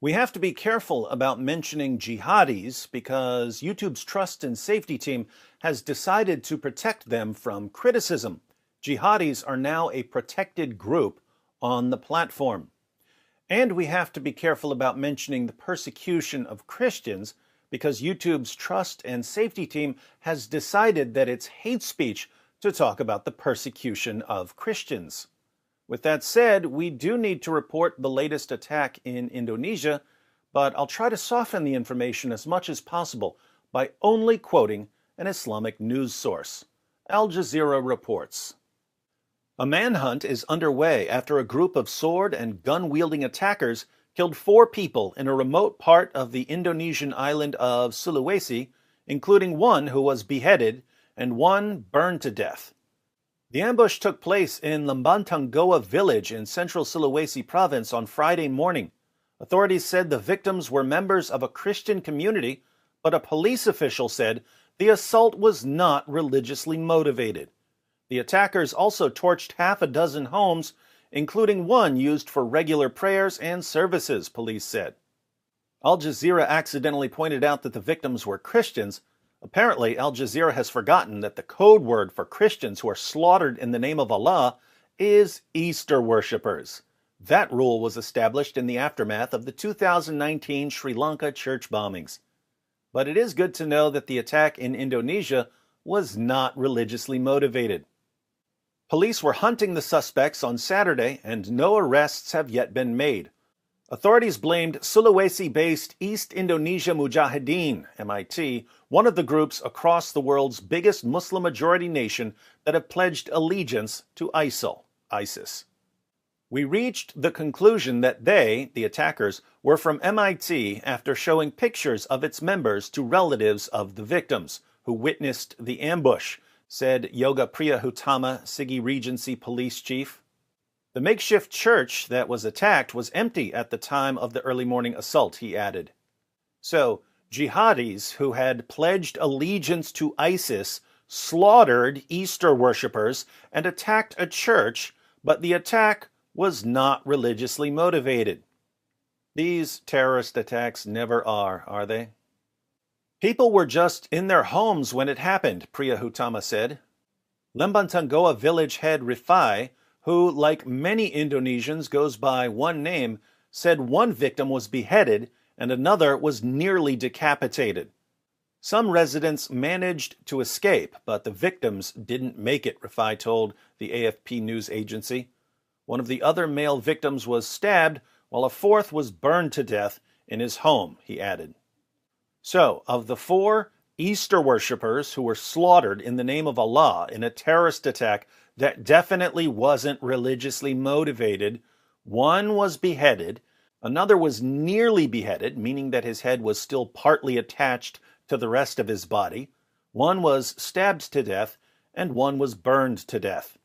We have to be careful about mentioning jihadis because YouTube's trust and safety team has decided to protect them from criticism. Jihadis are now a protected group on the platform. And we have to be careful about mentioning the persecution of Christians because YouTube's trust and safety team has decided that it's hate speech to talk about the persecution of Christians. With that said, we do need to report the latest attack in Indonesia, but I'll try to soften the information as much as possible by only quoting an Islamic news source. Al Jazeera reports. A manhunt is underway after a group of sword and gun-wielding attackers killed 4 people in a remote part of the Indonesian island of Sulawesi, including one who was beheaded and one burned to death. The ambush took place in Lembantanggoa village in central Sulawesi province on Friday morning. Authorities said the victims were members of a Christian community, but a police official said the assault was not religiously motivated. The attackers also torched half a dozen homes, including one used for regular prayers and services, police said. Al Jazeera accidentally pointed out that the victims were Christians. Apparently, Al Jazeera has forgotten that the code word for Christians who are slaughtered in the name of Allah is Easter worshippers. That rule was established in the aftermath of the 2019 Sri Lanka church bombings. But it is good to know that the attack in Indonesia was not religiously motivated. Police were hunting the suspects on Saturday, and no arrests have yet been made. Authorities blamed Sulawesi-based East Indonesia Mujahideen, MIT, one of the groups across the world's biggest Muslim-majority nation that have pledged allegiance to ISIS. We reached the conclusion that they, the attackers, were from MIT after showing pictures of its members to relatives of the victims who witnessed the ambush, said Yoga Priyahutama, Sigi Regency police chief. The makeshift church that was attacked was empty at the time of the early morning assault, he added. So, jihadis who had pledged allegiance to ISIS slaughtered Easter worshippers and attacked a church, but the attack was not religiously motivated. These terrorist attacks never are they? People were just in their homes when it happened, Priyahutama said. Lembantanggoa village head Rifai, who, like many Indonesians, goes by one name, said one victim was beheaded and another was nearly decapitated. Some residents managed to escape, but the victims didn't make it, Rifai told the AFP news agency. One of the other male victims was stabbed, while a fourth was burned to death in his home, he added. So, of the 4 Easter worshippers who were slaughtered in the name of Allah in a terrorist attack that definitely wasn't religiously motivated, one was beheaded, another was nearly beheaded, meaning that his head was still partly attached to the rest of his body, one was stabbed to death, and one was burned to death.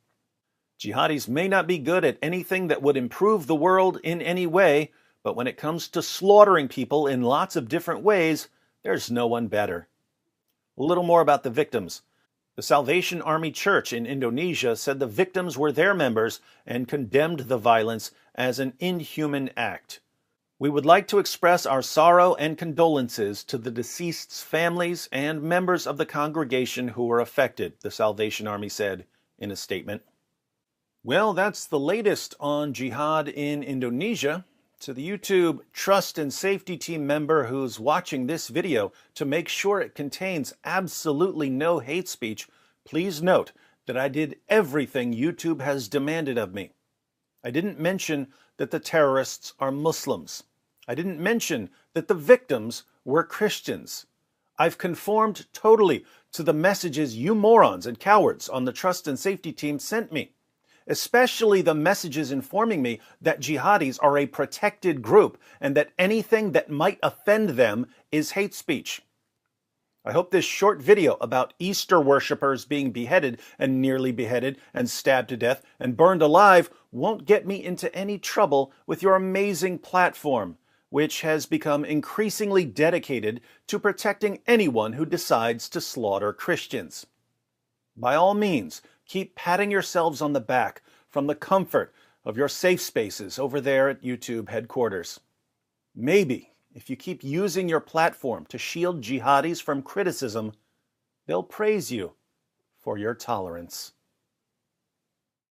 Jihadis may not be good at anything that would improve the world in any way, but when it comes to slaughtering people in lots of different ways, there's no one better. A little more about the victims. The Salvation Army Church in Indonesia said the victims were their members and condemned the violence as an inhuman act. We would like to express our sorrow and condolences to the deceased's families and members of the congregation who were affected, the Salvation Army said in a statement. Well, that's the latest on jihad in Indonesia. To the YouTube Trust and Safety Team member who's watching this video, to make sure it contains absolutely no hate speech, please note that I did everything YouTube has demanded of me. I didn't mention that the terrorists are Muslims. I didn't mention that the victims were Christians. I've conformed totally to the messages you morons and cowards on the Trust and Safety Team sent me, especially the messages informing me that jihadis are a protected group and that anything that might offend them is hate speech. I hope this short video about Easter worshippers being beheaded and nearly beheaded and stabbed to death and burned alive won't get me into any trouble with your amazing platform, which has become increasingly dedicated to protecting anyone who decides to slaughter Christians. By all means, keep patting yourselves on the back from the comfort of your safe spaces over there at YouTube headquarters. Maybe if you keep using your platform to shield jihadis from criticism, they'll praise you for your tolerance.